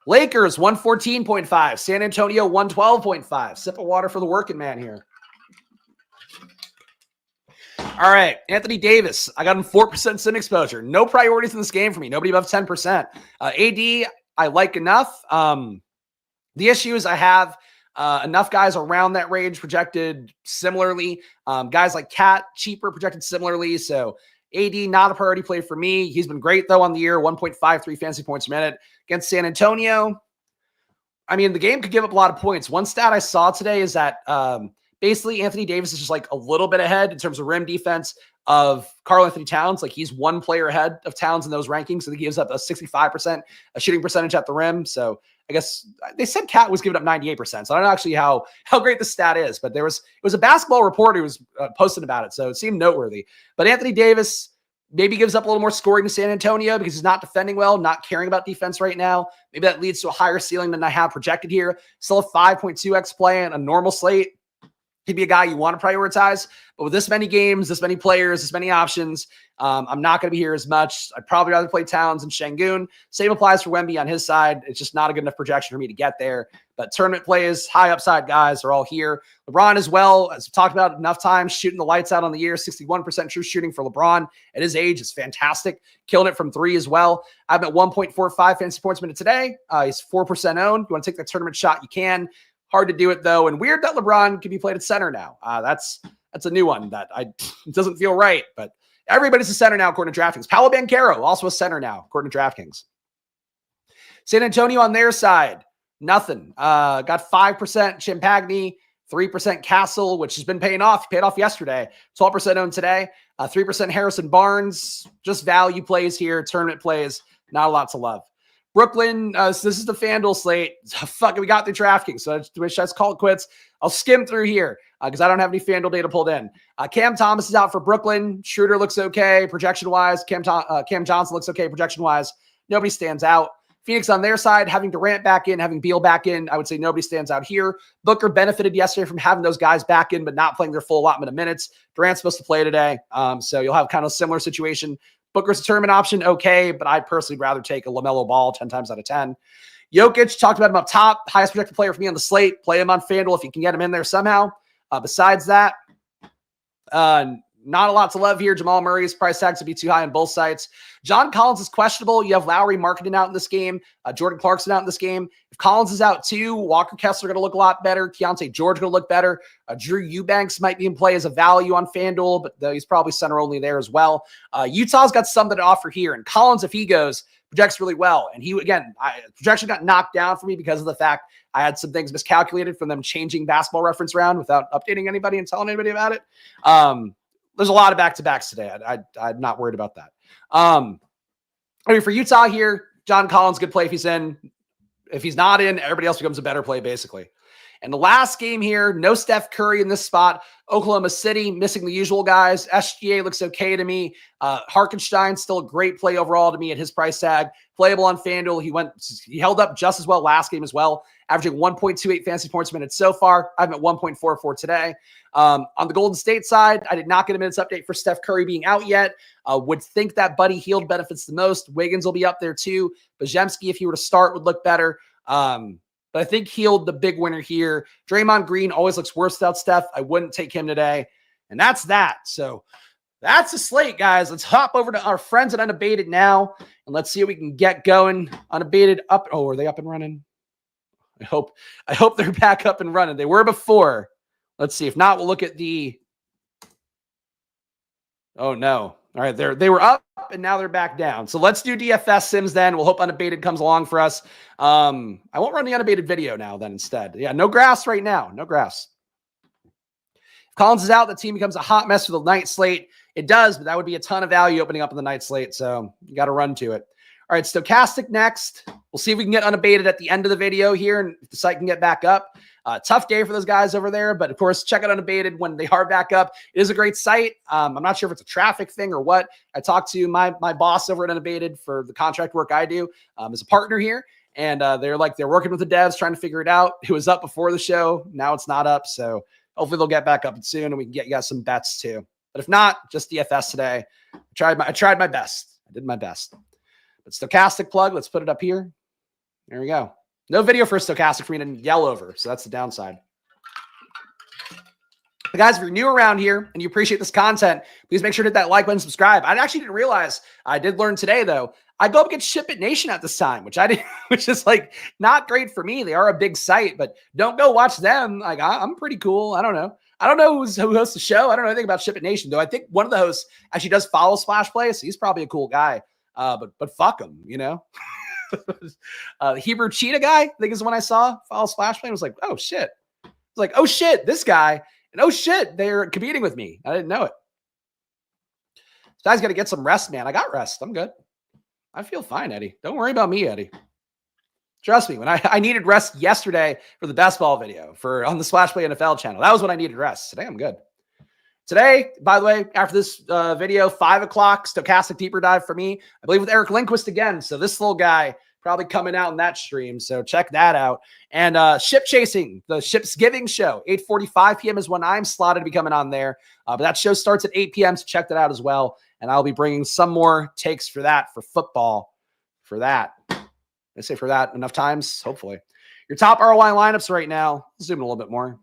Lakers, 114.5. San Antonio, 112.5. Sip of water for the working man here. All right, Anthony Davis. I got him 4% sim exposure. No priorities in this game for me. Nobody above 10%. AD, I like enough. The issue is I have enough guys around that range projected similarly. Guys like Cat, cheaper, projected similarly. So AD, not a priority play for me. He's been great, though, on the year. 1.53 fantasy points a minute. Against San Antonio, I mean, the game could give up a lot of points. One stat I saw today is that basically Anthony Davis is just like a little bit ahead in terms of rim defense of Karl-Anthony Towns. Like he's 1 player ahead of Towns in those rankings. So he gives up a 65% shooting percentage at the rim. So I guess they said Cat was giving up 98%. So I don't know actually how great the stat is, but it was a basketball reporter who was posting about it. So it seemed noteworthy. But Anthony Davis maybe gives up a little more scoring to San Antonio because he's not defending well, not caring about defense right now. Maybe that leads to a higher ceiling than I have projected here. Still a 5.2x play on a normal slate. he'd be a guy you want to prioritize. But with this many games, this many players, this many options, I'm not going to be here as much. I'd probably rather play Towns and Şengün. Same applies for Wemby on his side. It's just not a good enough projection for me to get there. But tournament plays, high upside guys are all here. LeBron as well, as we talked about enough times, shooting the lights out on the year, 61% true shooting for LeBron. At his age, it's fantastic. Killing it from three as well. I'm at 1.45 fantasy points a minute today. He's 4% owned. You want to take that tournament shot, you can. Hard to do it, though. And weird that LeBron can be played at center now. That's a new one that it doesn't feel right, but everybody's a center now, according to DraftKings. Paolo Banchero, also a center now, according to DraftKings. San Antonio on their side, nothing. Got 5% Champagny, 3% Castle, which has been paying off. Paid off yesterday. 12% owned today. 3% Harrison Barnes. Just value plays here, tournament plays. Not a lot to love. Brooklyn, so this is the FanDuel slate. Fuck it, we got through DraftKings, so I just call it quits. I'll skim through here because I don't have any FanDuel data pulled in. Cam Thomas is out for Brooklyn. Schroeder looks okay projection-wise. Cam Johnson looks okay projection-wise. Nobody stands out. Phoenix on their side, having Durant back in, having Beal back in, I would say nobody stands out here. Booker benefited yesterday from having those guys back in but not playing their full allotment of minutes. Durant's supposed to play today, so you'll have kind of a similar situation. Booker's a tournament option, okay, but I'd personally rather take a LaMelo Ball 10 times out of 10. Jokic, talked about him up top, highest projected player for me on the slate. Play him on FanDuel if you can get him in there somehow. Besides that, not a lot to love here. Jamal Murray's price tags would be too high on both sides. John Collins is questionable. You have Lowry Marketing out in this game. Jordan Clarkson out in this game. If Collins is out too, Walker Kessler going to look a lot better. Keontae George going to look better. Drew Eubanks might be in play as a value on FanDuel, but he's probably center only there as well. Utah's got something to offer here. And Collins, if he goes, projects really well. And projection got knocked down for me because of the fact I had some things miscalculated from them changing Basketball Reference round without updating anybody and telling anybody about it. There's a lot of back-to-backs today. I'm not worried about that. For Utah here, John Collins, good play if he's in. If he's not in, everybody else becomes a better play, basically. And the last game here, no Steph Curry in this spot. Oklahoma City, missing the usual guys. SGA looks okay to me. Harkenstein, still a great play overall to me at his price tag. Playable on FanDuel. He held up just as well last game as well, averaging 1.28 fantasy points a minute so far. I'm at 1.44 today. On the Golden State side, I did not get a minutes update for Steph Curry being out yet. Would think that Buddy Hield benefits the most. Wiggins will be up there too. Bajemski, if he were to start, would look better. But I think Hield, the big winner here. Draymond Green always looks worse without Steph. I wouldn't take him today. And that's that. So that's the slate, guys. Let's hop over to our friends at Unabated now. And let's see if we can get going. Unabated up. Oh, are they up and running? I hope they're back up and running. They were before. Let's see. If not, we'll look at the. Oh, no. All right. They were up and now they're back down. So let's do DFS Sims then. We'll hope Unabated comes along for us. I won't run the Unabated video now then instead. Yeah, no grass right now. No grass. If Collins is out, the team becomes a hot mess for the night slate. It does, but that would be a ton of value opening up in the night slate. So you got to run to it. All right, Stokastic next. We'll see if we can get Unabated at the end of the video here and if the site can get back up. Tough day for those guys over there, but of course, check out Unabated when they are back up. It is a great site. I'm not sure if it's a traffic thing or what. I talked to my boss over at Unabated for the contract work I do as a partner here, and they're working with the devs trying to figure it out. It was up before the show. Now it's not up, so hopefully they'll get back up soon and we can get you guys some bets too. But if not, just DFS today. I tried my best. I did my best. But Stokastic plug, let's put it up here. There we go. No video for Stokastic for me to yell over, so that's the downside. But guys, if you're new around here and you appreciate this content, please make sure to hit that like button, subscribe. I actually didn't realize, I did learn today though, I go up against Ship It Nation at this time, which is like not great for me. They are a big site, but don't go watch them. Like I'm pretty cool. I don't know who hosts the show. I don't know anything about Ship It Nation though. I think one of the hosts actually does follow Splash Play, so he's probably a cool guy. But fuck him, you know. Hebrew Cheetah guy, I think is the one I saw follow Splash Play. I was like, oh shit. I was like, oh shit, this guy, and oh shit, they're competing with me. I didn't know it. This guy's got to get some rest, man. I got rest. I'm good. I feel fine, Eddie. Don't worry about me, Eddie. Trust me, when I needed rest yesterday for the best ball video on the Splash Play NFL channel, that was when I needed rest. Today, I'm good. Today, by the way, after this video, 5 o'clock, Stokastic deeper dive for me, I believe with Eric Lindquist again. So this little guy probably coming out in that stream. So check that out. And Ship Chasing, the Ships Giving show, 8:45 p.m. is when I'm slotted to be coming on there. But that show starts at 8 p.m. So check that out as well. And I'll be bringing some more takes for that, for football, for that. I say for that enough times, hopefully. Your top ROI lineups right now. Zoom in a little bit more.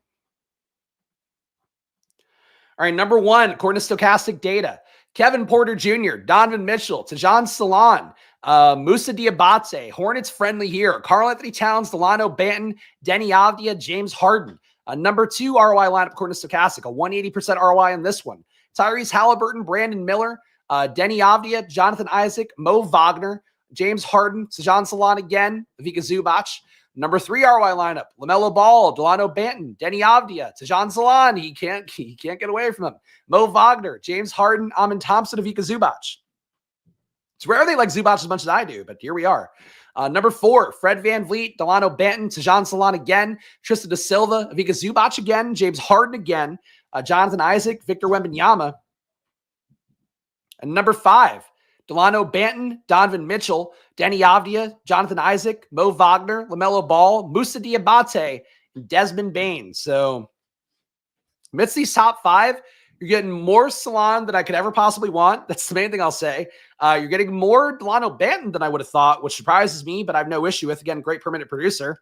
All right, number one, according to Stokastic data, Kevin Porter Jr., Donovan Mitchell, Tajon Salon, Moussa Diabate, Hornets friendly here, Karl Anthony Towns, Delano Banton, Denny Avdia, James Harden. Number two ROI lineup according to Stokastic, a 180% ROI on this one. Tyrese Halliburton, Brandon Miller, Denny Avdia, Jonathan Isaac, Mo Wagner, James Harden, Tajon Salon again, Vika Zubac. Number three ROI lineup, LaMelo Ball, Delano Banton, Denny Avdia, Tajon Salon. He can't get away from him. Mo Wagner, James Harden, Amin Thompson, Vika Zubac. It's rare they like Zubac as much as I do, but here we are. Number four, Fred VanVleet, Delano Banton, Tajon Salon again, Tristan Da Silva, Vika Zubac again, James Harden again, Jonathan Isaac, Victor Wembanyama. And number five, Delano Banton, Donovan Mitchell, Denny Avdia, Jonathan Isaac, Mo Wagner, LaMelo Ball, Moussa Diabate, and Desmond Bane. So amidst these top five, you're getting more Salon than I could ever possibly want. That's the main thing I'll say. You're getting more Delano Banton than I would have thought, which surprises me, but I have no issue with. Again, great per minute producer.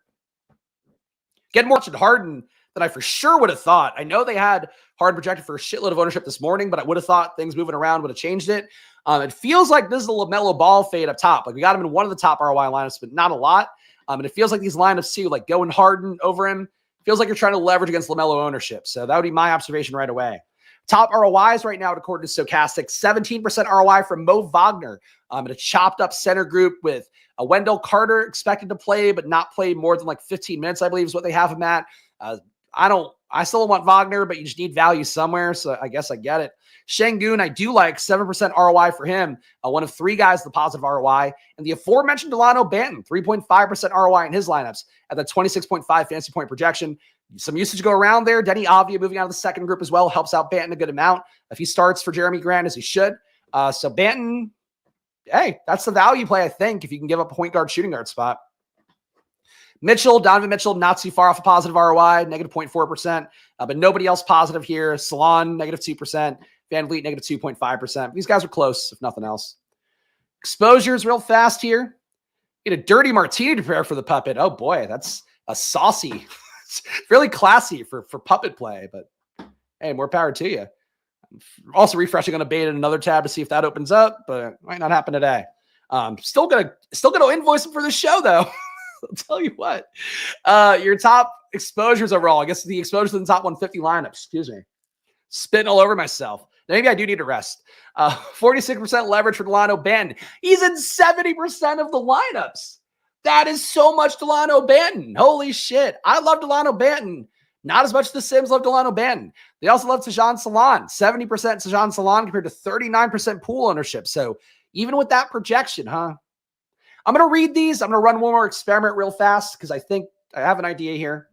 Getting more Harden than I for sure would have thought. I know they had Harden projected for a shitload of ownership this morning, but I would have thought things moving around would have changed it. It feels like this is a LaMelo Ball fade up top. Like we got him in one of the top ROI lineups, but not a lot. And it feels like these lineups too, like going Harden over him, feels like you're trying to leverage against LaMelo ownership. So that would be my observation right away. Top ROIs right now, according to Stokastic, 17% ROI from Mo Wagner in a chopped up center group with a Wendell Carter expected to play, but not play more than like 15 minutes, I believe is what they have him at. I still want Wagner, but you just need value somewhere. So I guess I get it. Şengün, I do like 7% ROI for him. One of three guys with the positive ROI. And the aforementioned Delano Banton, 3.5% ROI in his lineups at the 26.5 fantasy point projection. Some usage go around there. Denny Avdia moving out of the second group as well helps out Banton a good amount if he starts for Jeremy Grant, as he should. So Banton, hey, that's the value play, I think, if you can give up a point guard, shooting guard spot. Mitchell, Donovan Mitchell, not too far off a positive ROI, negative 0.4%, but nobody else positive here. Salon, negative 2%. VanVleet, negative 2.5%. These guys are close, if nothing else. Exposures real fast here. Get a dirty martini to prepare for the puppet. Oh boy, that's a saucy. It's really classy for puppet play, but hey, more power to you. I'm also refreshing Unabated in another tab to see if that opens up, but it might not happen today. Still gonna invoice him for this show though. I'll tell you what. Your top exposures overall. I guess the exposures in the top 150 lineups. Excuse me. Spitting all over myself. Maybe I do need to rest. 46% leverage for Delano Banton. He's in 70% of the lineups. That is so much Delano Banton. Holy shit. I love Delano Banton. Not as much as the Sims love Delano Banton. They also love Tajon Salon. 70% Tajon Salon compared to 39% pool ownership. So even with that projection, I'm going to read these. I'm going to run one more experiment real fast because I think I have an idea here.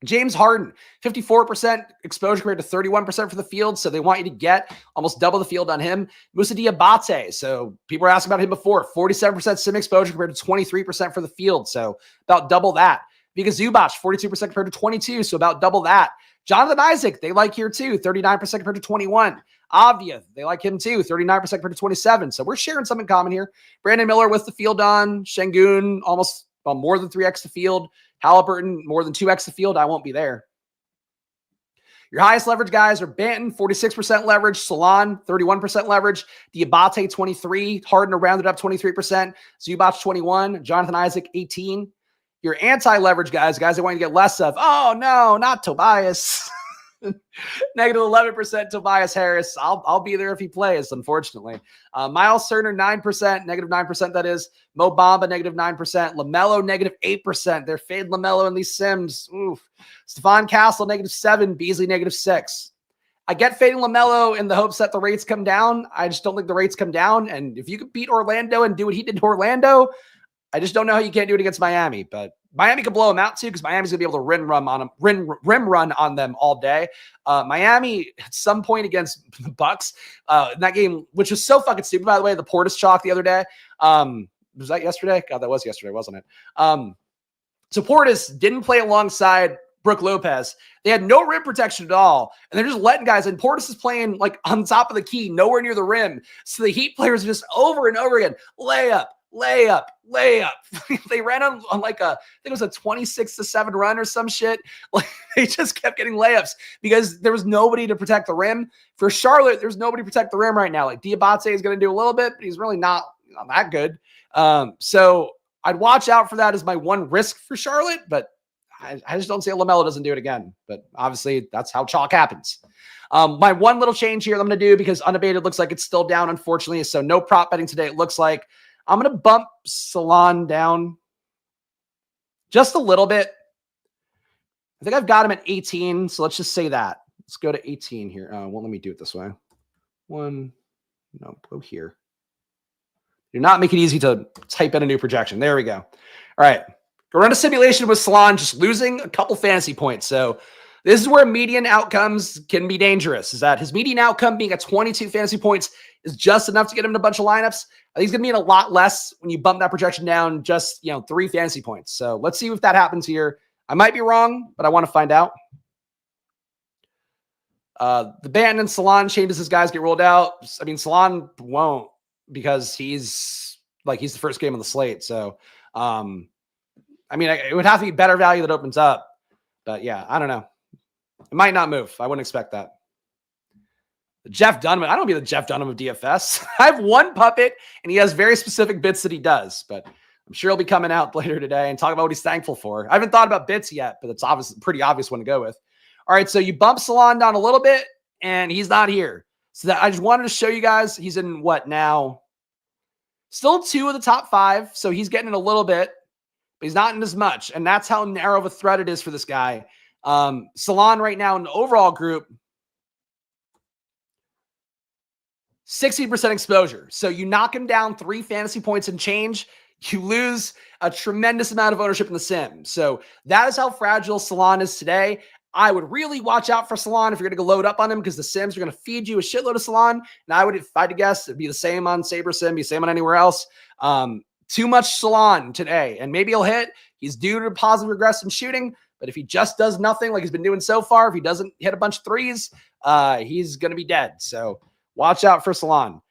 James Harden, 54% exposure compared to 31% for the field. So they want you to get almost double the field on him. Moussa Diabate. So people were asking about him before. 47% sim exposure compared to 23% for the field. So about double that. Vika Zubac, 42% compared to 22. So about double that. Jonathan Isaac, they like here too. 39% compared to 21. Avdia, they like him too. 39% compared to 27. So we're sharing something common here. Brandon Miller with the field on. Şengün, almost more than 3x the field. Halliburton, more than 2x the field. I won't be there. Your highest leverage guys are Banton, 46% leverage. Salon, 31% leverage. Diabate, 23. Harden rounded up 23%. Zubac, 21. Jonathan Isaac, 18. Your anti-leverage guys I want you to get less of. Oh, no, not Tobias. Negative 11% Tobias Harris. I'll be there if he plays, unfortunately. Miles Turner, 9%, negative 9% that is. Mo Bamba, negative 9%. LaMelo, negative 8%. They're fade LaMelo in these sims. Oof. Stephon Castle, negative 7. Beasley, negative 6. I get fading LaMelo in the hopes that the rates come down. I just don't think the rates come down. And if you could beat Orlando and do what he did to Orlando, I just don't know how you can't do it against Miami. But Miami could blow them out too because Miami's going to be able to rim run on them all day. Miami at some point against the Bucks in that game, which was so fucking stupid, by the way, the Portis chalk the other day. Was that yesterday? God, that was yesterday, wasn't it? So Portis didn't play alongside Brook Lopez. They had no rim protection at all, and they're just letting guys in. Portis is playing like on top of the key, nowhere near the rim. So the Heat players are just over and over again, layup. They ran on like I think it was a 26-7 run or some shit. Like they just kept getting layups because there was nobody to protect the rim. For Charlotte, there's nobody to protect the rim right now. Like Diabate is going to do a little bit, but he's really not that good. So I'd watch out for that as my one risk for Charlotte, but I just don't see LaMelo doesn't do it again. But obviously that's how chalk happens. My one little change here that I'm going to do, because Unabated looks like it's still down, unfortunately. So no prop betting today, it looks like. I'm going to bump Salon down just a little bit. I think I've got him at 18. So let's just say that. Let's go to 18 here. Well, let me do it this way. Go here. Do not make it easy to type in a new projection. There we go. All right. Go run a simulation with Salon just losing a couple fantasy points. So this is where median outcomes can be dangerous, is that his median outcome being at 22 fantasy points is just enough to get him in a bunch of lineups. I think he's going to be in a lot less when you bump that projection down just, 3 fantasy points. So let's see if that happens here. I might be wrong, but I want to find out. The Banton and Salon changes as guys get rolled out. I mean, Salon won't, because he's the first game on the slate. So, it would have to be better value that opens up. But yeah, I don't know. It might not move. I wouldn't expect that. Jeff Dunham. I don't be the Jeff Dunham of DFS. I have one puppet, and he has very specific bits that he does. But I'm sure he'll be coming out later today and talk about what he's thankful for. I haven't thought about bits yet, but it's obviously pretty obvious one to go with. All right, so you bump Salon down a little bit, and he's not here. So I just wanted to show you guys. He's in what now? Still 2 of the top 5, so he's getting in a little bit, but he's not in as much. And that's how narrow of a threat it is for this guy. Salon right now in the overall group, 60% exposure. So you knock him down 3 fantasy points and change, you lose a tremendous amount of ownership in the sim. So that is how fragile Salon is today. I would really watch out for Salon if you're going to go load up on him, because the sims are going to feed you a shitload of Salon. And I would, if I had to guess, it'd be the same on Saber Sim, be the same on anywhere else. Too much Salon today, and maybe he'll hit. He's due to positive regress in shooting, but if he just does nothing like he's been doing so far, if he doesn't hit a bunch of threes, he's going to be dead. So watch out for Salon.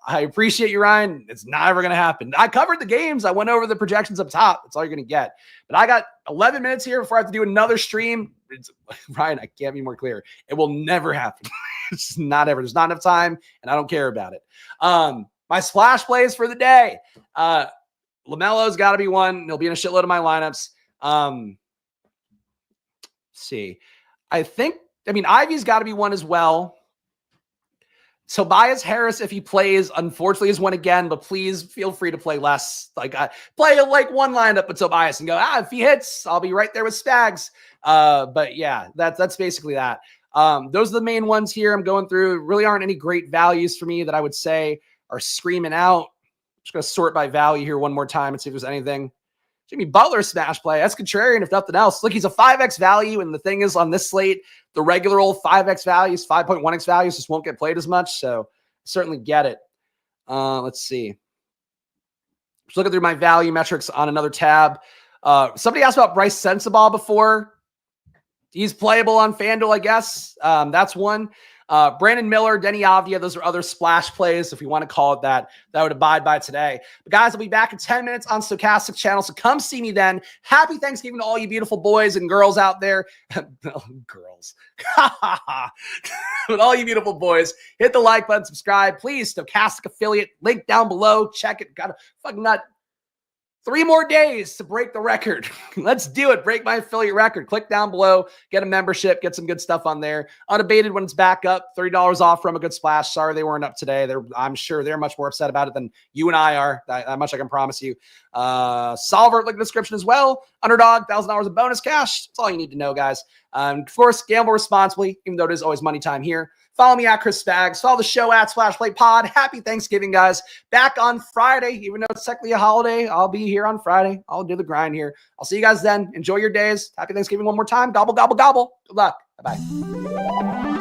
I appreciate you, Ryan. It's not ever going to happen. I covered the games. I went over the projections up top. That's all you're going to get. But I got 11 minutes here before I have to do another stream. Ryan, I can't be more clear. It will never happen. It's not ever. There's not enough time, and I don't care about it. My splash plays for the day. LaMelo's got to be one. He'll be in a shitload of my lineups. See. Ivy's got to be one as well. Tobias Harris, if he plays, unfortunately is one again, but please feel free to play less. Play one lineup with Tobias and go, if he hits, I'll be right there with Spags. But yeah, that's basically that. Those are the main ones here I'm going through. Really aren't any great values for me that I would say are screaming out. I'm just going to sort by value here one more time and see if there's anything. Jimmy Butler smash play. That's contrarian, if nothing else. Look, he's a 5x value, and the thing is, on this slate, the regular old 5x values, 5.1x values just won't get played as much, so I certainly get it. Let's see. Just looking through my value metrics on another tab. Somebody asked about Bryce Sensabaugh before. He's playable on FanDuel, I guess. That's one. Brandon Miller, Denny Avdia, those are other splash plays, if we want to call it that I would abide by today. But guys, I'll be back in 10 minutes on Stokastic channel, so come see me then. Happy Thanksgiving to all you beautiful boys and girls out there. Girls. But all you beautiful boys, hit the like button, subscribe. Please, Stokastic affiliate, link down below. Check it. Got a fucking nut. 3 more days to break the record. Let's do it. Break my affiliate record. Click down below. Get a membership. Get some good stuff on there. Unabated when it's back up. $30 off from a good splash. Sorry they weren't up today. I'm sure they're much more upset about it than you and I are. That much I can promise you. Solver, link in the description as well. Underdog, $1,000 of bonus cash. That's all you need to know, guys. Of course, gamble responsibly, even though it is always money time here. Follow me at Chris Spags. Follow the show at Splashplay Pod. Happy Thanksgiving, guys. Back on Friday, even though it's technically a holiday. I'll be here on Friday. I'll do the grind here. I'll see you guys then. Enjoy your days. Happy Thanksgiving one more time. Gobble, gobble, gobble. Good luck. Bye-bye.